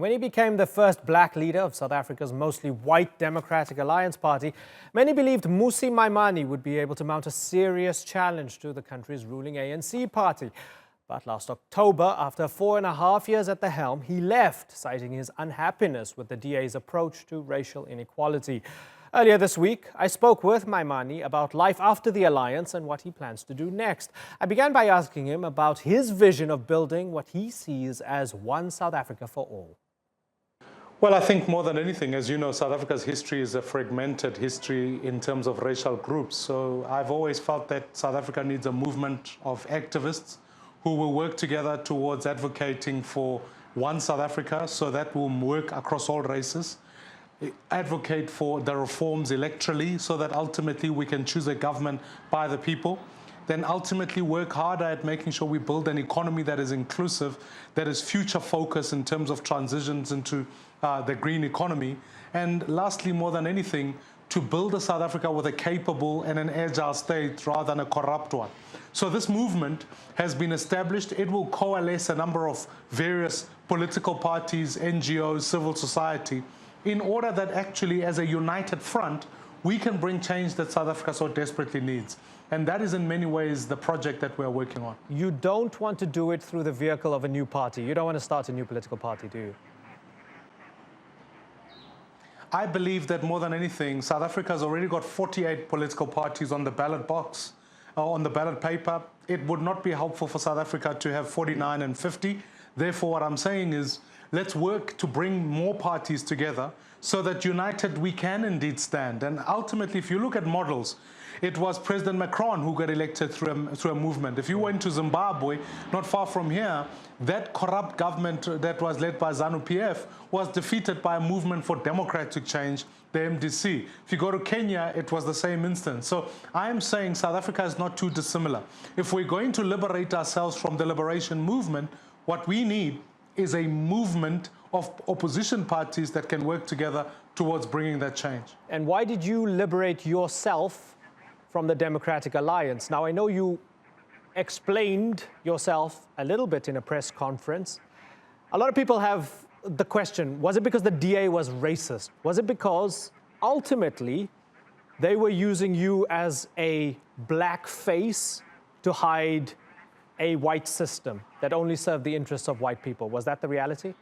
When he became the first black leader of South Africa's mostly white Democratic Alliance Party, many believed Mmusi Maimane would be able to mount a serious challenge to the country's ruling ANC party. But last October, after 4.5 years at the helm, he left, citing his unhappiness with the DA's approach to racial inequality. Earlier this week, I spoke with Maimane about life after the alliance and what he plans to do next. I began by asking him about his vision of building what he sees as one South Africa for all. Well, I think more than anything, as you know, South Africa's history is a fragmented history in terms of racial groups. So I've always felt that South Africa needs a movement of activists who will work together towards advocating for one South Africa, so that will work across all races. Advocate for the reforms electorally so that ultimately we can choose a government by the people. Then ultimately work harder at making sure we build an economy that is inclusive, that is future focused in terms of transitions into the green economy. And lastly, more than anything, to build a South Africa with a capable and an agile state rather than a corrupt one. So this movement has been established. It will coalesce a number of various political parties, NGOs, civil society, in order that actually as a united front, we can bring change that South Africa so desperately needs. And that is in many ways the project that we're working on. You don't want to do it through the vehicle of a new party. You don't want to start a new political party, do you? I believe that more than anything, South Africa has already got 48 political parties on the ballot box, on the ballot paper. It would not be helpful for South Africa to have 49 and 50. Therefore, what I'm saying is, let's work to bring more parties together so that united we can indeed stand. And ultimately, if you look at models, it was President Macron who got elected through a movement. If you went to Zimbabwe, not far from here, that corrupt government that was led by ZANU-PF was defeated by a movement for democratic change, the MDC. If you go to Kenya, it was the same instance. So I am saying South Africa is not too dissimilar. If we're going to liberate ourselves from the liberation movement, what we need is a movement of opposition parties that can work together towards bringing that change. And why did you liberate yourself from the Democratic Alliance? Now, I know you explained yourself a little bit in a press conference. A lot of people have the question, was it because the DA was racist? Was it because ultimately they were using you as a black face to hide a white system that only served the interests of white people? Was that the reality?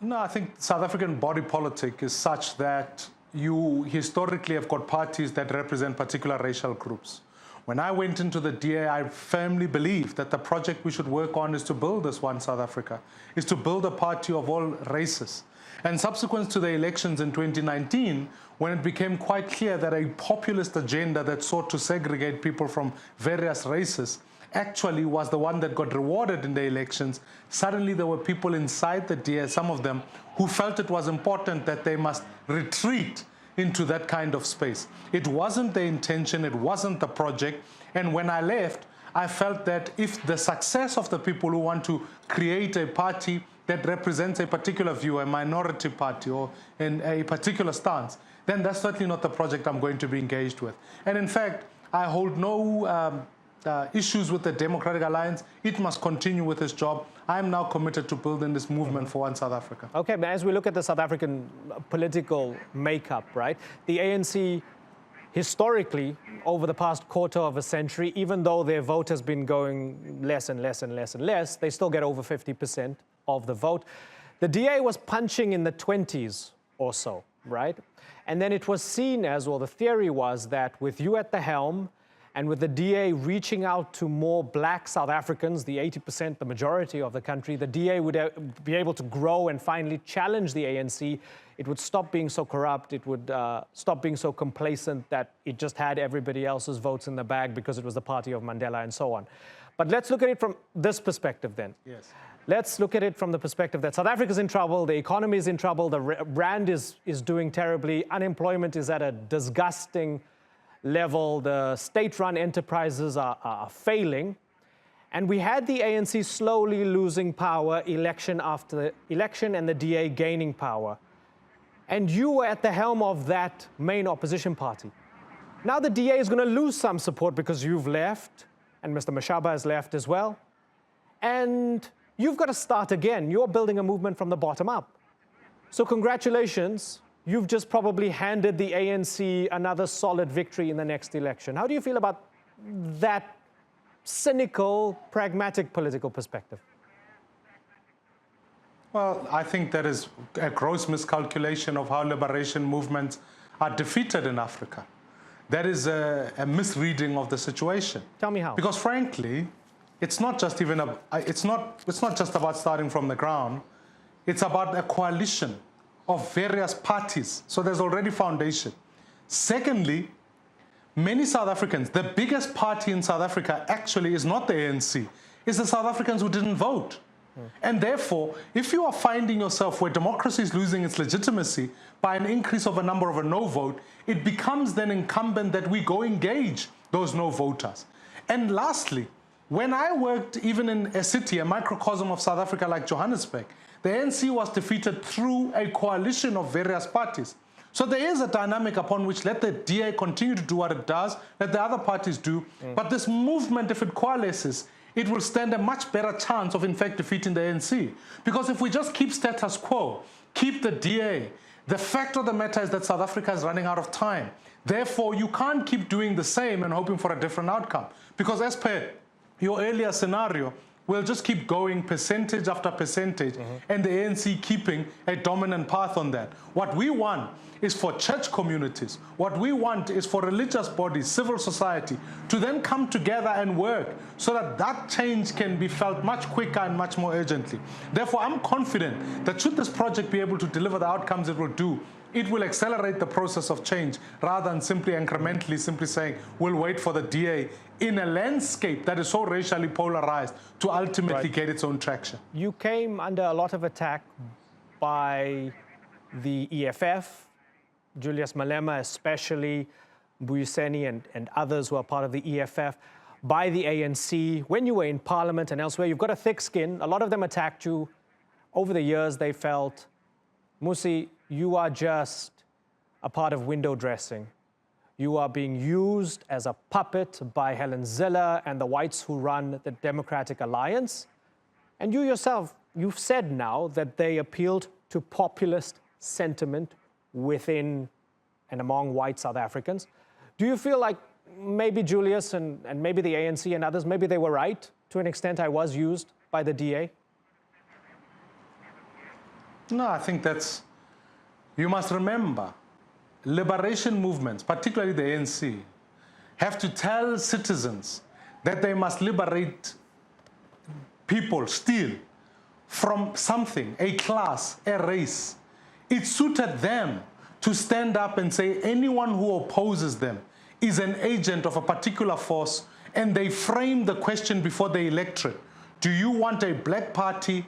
No, I think South African body politic is such that you historically have got parties that represent particular racial groups. When I went into the DA, I firmly believed that the project we should work on is to build this one South Africa, is to build a party of all races. And subsequent to the elections in 2019, when it became quite clear that a populist agenda that sought to segregate people from various races actually was the one that got rewarded in the elections, suddenly there were people inside the DA, some of them, who felt it was important that they must retreat into that kind of space. It wasn't the intention, it wasn't the project. And when I left, I felt that if the success of the people who want to create a party that represents a particular view, a minority party, or in a particular stance, then that's certainly not the project I'm going to be engaged with. And in fact, I hold no issues with the Democratic Alliance. It must continue with its job. I am now committed to building this movement for one South Africa. Okay, but as we look at the South African political makeup, right, the ANC historically, over the past quarter of a century, even though their vote has been going less and less and less and less, they still get over 50% of the vote. The DA was punching in the 20s or so, right? And then it was seen as, well, the theory was that with you at the helm, and with the DA reaching out to more black South Africans, the 80%, the majority of the country, the DA would be able to grow and finally challenge the ANC. It would stop being so corrupt. It would stop being so complacent that it just had everybody else's votes in the bag because it was the party of Mandela and so on. But let's look at it from this perspective then. Yes. Let's look at it from the perspective that South Africa's in trouble, the economy is in trouble, the rand is doing terribly, unemployment is at a disgusting level, the state-run enterprises are failing, and we had the ANC slowly losing power election after election and the DA gaining power. And you were at the helm of that main opposition party. Now the DA is going to lose some support because you've left, and Mr. Mashaba has left as well. And you've got to start again. You're building a movement from the bottom up. So congratulations. You've just probably handed the ANC another solid victory in the next election. How do you feel about that cynical, pragmatic political perspective? Well, I think there is a gross miscalculation of how liberation movements are defeated in Africa. That is a misreading of the situation. Tell me how. Because frankly, it's not just it's not just about starting from the ground. It's about a coalition of various parties. So there's already foundation. Secondly, many South Africans, the biggest party in South Africa actually is not the ANC, it's the South Africans who didn't vote. And therefore, if you are finding yourself where democracy is losing its legitimacy by an increase of a number of a no vote, it becomes then incumbent that we go engage those no voters. And lastly, when I worked even in a city, a microcosm of South Africa like Johannesburg, the ANC was defeated through a coalition of various parties. So there is a dynamic upon which let the DA continue to do what it does, let the other parties do. But this movement, if it coalesces, it will stand a much better chance of, in fact, defeating the ANC. Because if we just keep status quo, keep the DA, the fact of the matter is that South Africa is running out of time. Therefore, you can't keep doing the same and hoping for a different outcome. Because as per your earlier scenario, we'll just keep going percentage after percentage, and the ANC keeping a dominant path on that. What we want is for church communities, what we want is for religious bodies, civil society, to then come together and work so that that change can be felt much quicker and much more urgently. Therefore, I'm confident that should this project be able to deliver the outcomes it will do, it will accelerate the process of change rather than simply incrementally simply saying, we'll wait for the DA in a landscape that is so racially polarized to ultimately get its own traction. You came under a lot of attack by the EFF, Julius Malema especially, Mbuyiseni and others who are part of the EFF, by the ANC. When you were in Parliament and elsewhere, you've got a thick skin. A lot of them attacked you. Over the years, they felt, Mmusi, you are just a part of window dressing. You are being used as a puppet by Helen Zille and the whites who run the Democratic Alliance. And you yourself, you've said now that they appealed to populist sentiment within and among white South Africans. Do you feel like maybe Julius and maybe the ANC and others, maybe they were right to an extent? I was used by the DA? No, I think that's, you must remember, liberation movements, particularly the ANC, have to tell citizens that they must liberate people still from something, a class, a race. It suited them to stand up and say anyone who opposes them is an agent of a particular force, and they frame the question before the electorate. Do you want a black party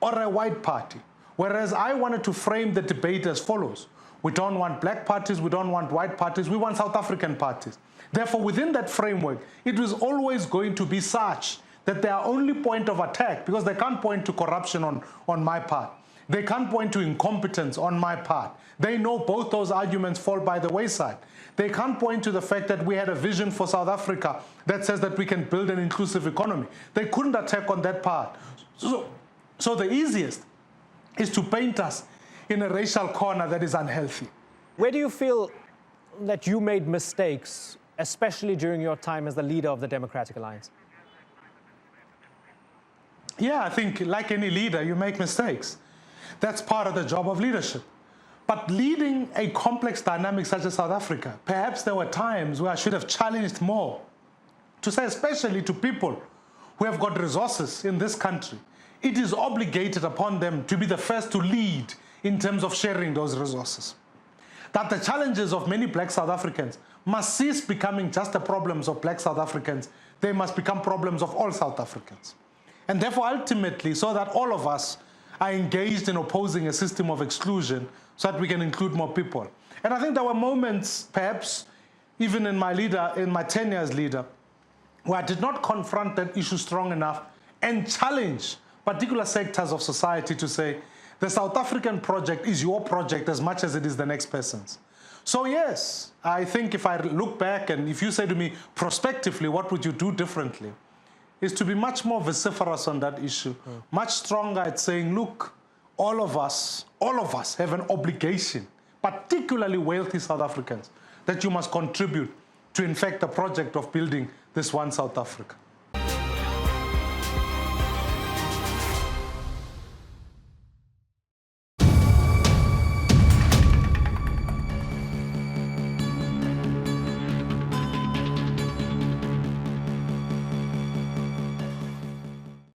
or a white party? Whereas I wanted to frame the debate as follows. We don't want black parties, we don't want white parties, we want South African parties. Therefore, within that framework, it was always going to be such that their only point of attack, because they can't point to corruption on my part, they can't point to incompetence on my part. They know both those arguments fall by the wayside. They can't point to the fact that we had a vision for South Africa that says that we can build an inclusive economy. They couldn't attack on that part. So the easiest is to paint us in a racial corner that is unhealthy. Where do you feel that you made mistakes, especially during your time as the leader of the Democratic Alliance? Yeah, I think like any leader, you make mistakes. That's part of the job of leadership. But leading a complex dynamic such as South Africa, perhaps there were times where I should have challenged more to say, especially to people who have got resources in this country, it is obligated upon them to be the first to lead in terms of sharing those resources. That the challenges of many black South Africans must cease becoming just the problems of black South Africans. They must become problems of all South Africans. And therefore, ultimately, so that all of us are engaged in opposing a system of exclusion so that we can include more people. And I think there were moments, perhaps, even in my tenure as leader, where I did not confront that issue strong enough and challenge particular sectors of society to say, the South African project is your project as much as it is the next person's. So yes, I think if I look back and if you say to me prospectively, what would you do differently? is to be much more vociferous on that issue, much stronger at saying, look, all of us have an obligation, particularly wealthy South Africans, that you must contribute to, in fact, the project of building this one South Africa.